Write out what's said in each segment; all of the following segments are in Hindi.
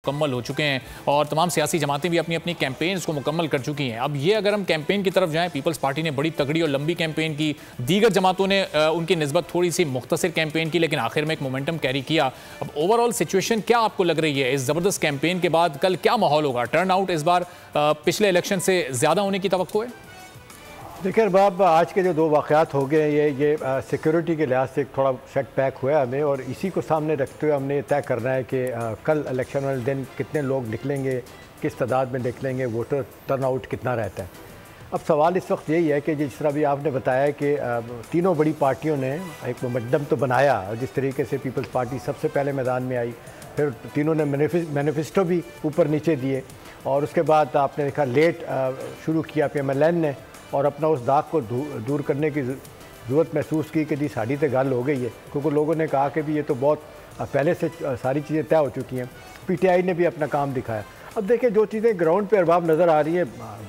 मुकम्मल हो चुके हैं और तमाम सियासी जमातें भी अपनी अपनी कैंपेन्स को मुकम्मल कर चुकी हैं। अब ये अगर हम कैंपेन की तरफ जाएँ, पीपल्स पार्टी ने बड़ी तगड़ी और लंबी कैंपेन की, दीगर जमातों ने उनकी निस्बत थोड़ी सी मुख्तसर कैंपेन की, लेकिन आखिर में एक मोमेंटम कैरी किया। अब ओवरऑल सिचुएशन क्या आपको लग रही है इस ज़बरदस्त कैंपेन के बाद? कल क्या माहौल होगा? टर्न आउट इस बार पिछले इलेक्शन से ज़्यादा होने की तवक्को है? देखिए अरबाब, आज के जो दो वाक़यात हो गए ये सिक्योरिटी के लिहाज से थोड़ा सेटबैक हुआ है हमें, और इसी को सामने रखते हुए हमने तय करना है कि कल इलेक्शन वाले दिन कितने लोग निकलेंगे, किस तादाद में निकलेंगे, वोटर टर्नआउट कितना रहता है। अब सवाल इस वक्त यही है कि जिस तरह भी आपने बताया कि तीनों बड़ी पार्टियों ने एक मोमेंटम तो बनाया, और जिस तरीके से पीपल्स पार्टी सबसे पहले मैदान में आई, फिर तीनों ने मैनिफेस्टो भी ऊपर नीचे दिए, और उसके बाद आपने देखा लेट शुरू किया PMLN ने, और अपना उस दाग को दूर करने की ज़रूरत महसूस की कि जी साड़ी तो गल हो गई है, क्योंकि लोगों ने कहा कि भी ये तो बहुत पहले से सारी चीज़ें तय हो चुकी हैं। PTI ने भी अपना काम दिखाया। अब देखिए जो चीज़ें ग्राउंड पे अरबाब नज़र आ रही है,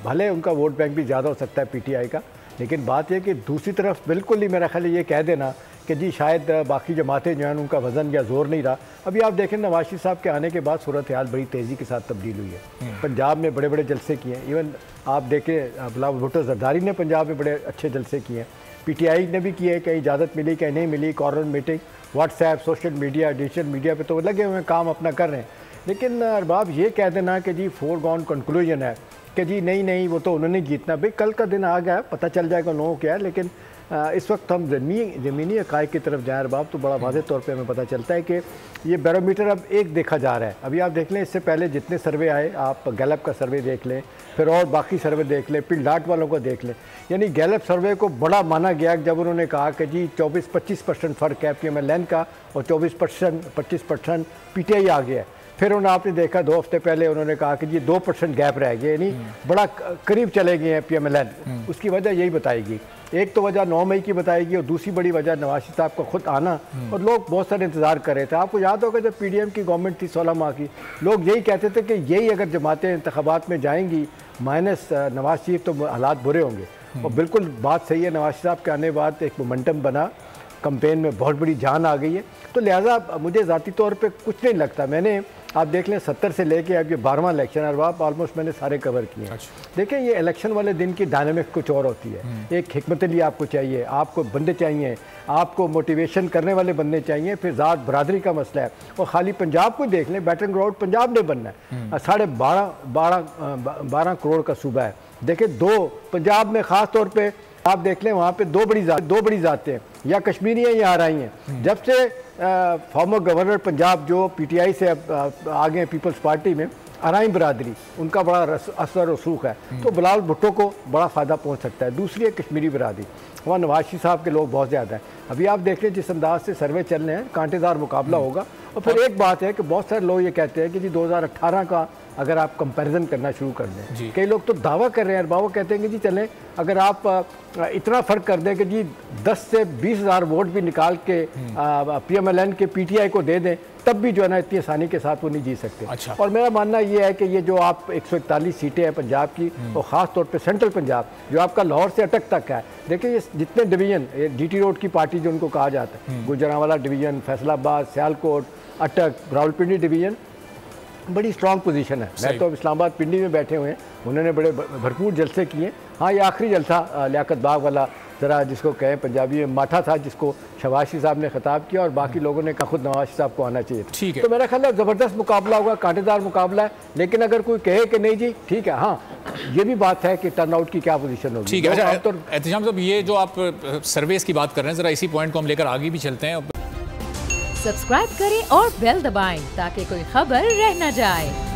भले उनका वोट बैंक भी ज़्यादा हो सकता है PTI का, लेकिन बात यह कि दूसरी तरफ बिल्कुल ही मेरा ख्याल ये कह देना कि जी शायद बाकी जमातें जो हैं उनका वज़न या ज़ोर नहीं रहा। अभी आप देखें नवाज शरीफ साहब के आने के बाद सूरत हाल बड़ी तेज़ी के साथ तब्दील हुई है। पंजाब में बड़े बड़े जलसे किए हैं, इवन आप देखें बिलावल भुट्टो जरदारी ने पंजाब में बड़े अच्छे जलसे किए हैं, PTI ने भी किए, कहीं इजाज़त मिली कहीं नहीं मिली, corner meeting, WhatsApp, social media, digital media पर तो वो लगे हुए हैं, काम अपना कर रहे हैं। लेकिन अरबाब ये कह देना कि जी फोरगॉन कंक्लूजन है कि जी नहीं वो तो उन्होंने जीतना, भाई कल का दिन आ गया, पता चल जाएगा लोगों क्या है। लेकिन इस वक्त हम ज़मीनी हक़ाइक़ की तरफ जाएँ अरबाब, तो बड़ा वाज़ेह तौर पे हमें पता चलता है कि ये बैरोमीटर अब एक देखा जा रहा है। अभी आप देख लें, इससे पहले जितने सर्वे आए, आप गैलप का सर्वे देख लें, फिर और बाकी सर्वे देख लें, पिल डाट वालों को देख लें, यानी गैलप सर्वे को बड़ा माना गया जब उन्होंने कहा कि जी 24-25% फ़र्क है PMLN का, और 25% PTI आ गया है। फिर उन्होंने आपने देखा 2 हफ्ते पहले उन्होंने कहा कि जी 2% गैप रह गया, यानी बड़ा करीब चले गए हैं PMLN। उसकी वजह यही बताएगी, एक तो वजह 9 मई की बताएगी, और दूसरी बड़ी वजह नवाज शरीफ साहब का खुद आना, और लोग बहुत सारे इंतज़ार कर रहे थे। आपको याद होगा जब PDM की गवर्नमेंट थी 16 माह की, लोग यही कहते थे कि यही अगर जमातें इंतखाबात में जाएंगी माइनस नवाज शरीफ तो हालात बुरे होंगे। और बिल्कुल बात सही है, नवाज साहब के आने के बाद एक मोमेंटम बना, कैंपेन में बहुत बड़ी जान आ गई है। तो लिहाजा मुझे ज़ाती तौर पे कुछ नहीं लगता, मैंने आप देख लें 70 से लेके अब ये 12वां इलेक्शन अरबाब ऑलमोस्ट मैंने सारे कवर किए हैं। देखें ये इलेक्शन वाले दिन की डायनामिक कुछ और होती है। एक हिकमत अली आपको चाहिए, आपको बंदे चाहिए, आपको मोटिवेशन करने वाले बंदे चाहिए, फिर ज़ात बरादरी का मसला है। और खाली पंजाब को देख लें, बैटिंग ग्राउंड पंजाब ने बनना है। 12.5 करोड़ का सूबा है। देखें दो पंजाब में ख़ास तौर पर आप देख लें, वहाँ पे दो बड़ी ज़ातें हैं, या कश्मीरी हैं या आरई हैं। जब से फॉर्मर गवर्नर पंजाब जो PTI से आ गए पीपल्स पार्टी में, आरई बरादरी, उनका बड़ा असर रसूख है, तो बिलावल भुट्टो को बड़ा फ़ायदा पहुँच सकता है। दूसरी है कश्मीरी बरादरी, वहाँ नवाज शरीफ साहब के लोग बहुत ज़्यादा हैं। अभी आप देख लें जिस अंदाज से सर्वे चल रहे हैं, कांटेदार मुकाबला होगा। और फिर एक बात है कि बहुत सारे लोग ये कहते हैं कि जी 2018 का अगर आप कंपैरिजन करना शुरू कर दें, कई लोग तो दावा कर रहे हैं अरबाब, वो कहते हैं कि जी चलें अगर आप इतना फ़र्क कर दें कि जी 10 से 20 हज़ार वोट भी निकाल के PMLN के PTI को दे दें, तब भी जो है ना इतनी आसानी के साथ वो नहीं जीत सकते। अच्छा। और मेरा मानना ये है कि ये जो आप 141 सीटें हैं पंजाब की, और ख़ास तौर पे सेंट्रल पंजाब जो आपका लाहौर से अटक तक है, देखिए ये जितने डिवीज़न, GT रोड की पार्टी जो उनको कहा जाता है, गुजरांवाला डिवीज़न, फैसलाबाद, सियालकोट, अटक, रावलपिंडी डिवीज़न, बड़ी स्ट्रॉन्ग पोजीशन है। मैं तो इस्लामाबाद पिंडी में बैठे हुए हैं, उन्होंने बड़े भरपूर जलसे किए। हाँ, ये आखिरी जलसा लियाकत बाग वाला ज़रा जिसको कहें पंजाबी में माठा था, जिसको शहबाज शरीफ साहब ने खिताब किया, और बाकी लोगों ने कहा खुद नवाज शरीफ साहब को आना चाहिए। ठीक है, तो मेरा ख्याल है ज़बरदस्त मुकाबला होगा, कांटेदार मुकाबला है। लेकिन अगर कोई कहे कि नहीं जी ठीक है, हाँ ये भी बात है कि टर्नआउट की क्या पोजीशन होगी। ठीक है। तो एहतशाम साहब, ये जो आप सर्वेस की बात कर रहे हैं, ज़रा इसी पॉइंट को हम लेकर आगे भी चलते हैं। सब्सक्राइब करें और बेल दबाएं ताकि कोई खबर रह न जाए।